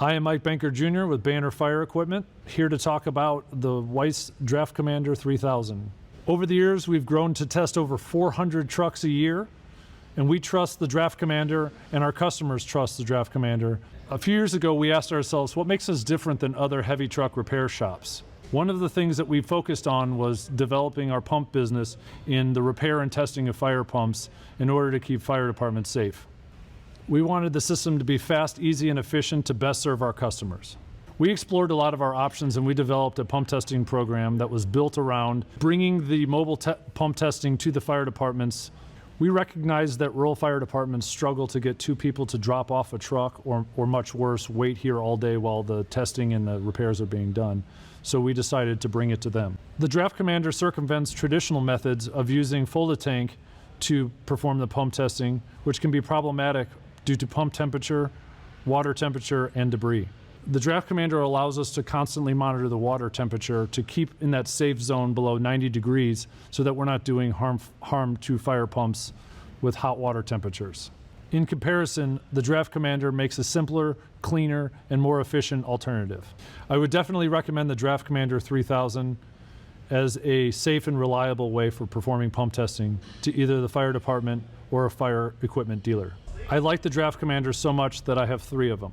I am Mike Banker Jr. with Banner Fire Equipment, here to talk about the Weiss Draft Commander 3000. Over the years, we've grown to test over 400 trucks a year, and we trust the Draft Commander, and our customers trust the Draft Commander. A few years ago, we asked ourselves, what makes us different than other heavy truck repair shops? One of the things that we focused on was developing our pump business in the repair and testing of fire pumps in order to keep fire departments safe. We wanted the system to be fast, easy, and efficient to best serve our customers. We explored a lot of our options, and we developed a pump testing program that was built around bringing the mobile pump testing to the fire departments. We recognize that rural fire departments struggle to get two people to drop off a truck, or much worse, wait here all day while the testing and the repairs are being done. So we decided to bring it to them. The Draft Commander circumvents traditional methods of using folded tank to perform the pump testing, which can be problematic due to pump temperature, water temperature, and debris. The Draft Commander allows us to constantly monitor the water temperature to keep in that safe zone below 90 degrees so that we're not doing harm to fire pumps with hot water temperatures. In comparison, the Draft Commander makes a simpler, cleaner, and more efficient alternative. I would definitely recommend the Draft Commander 3000 as a safe and reliable way for performing pump testing to either the fire department or a fire equipment dealer. I like the Draft Commander so much that I have 3 of them.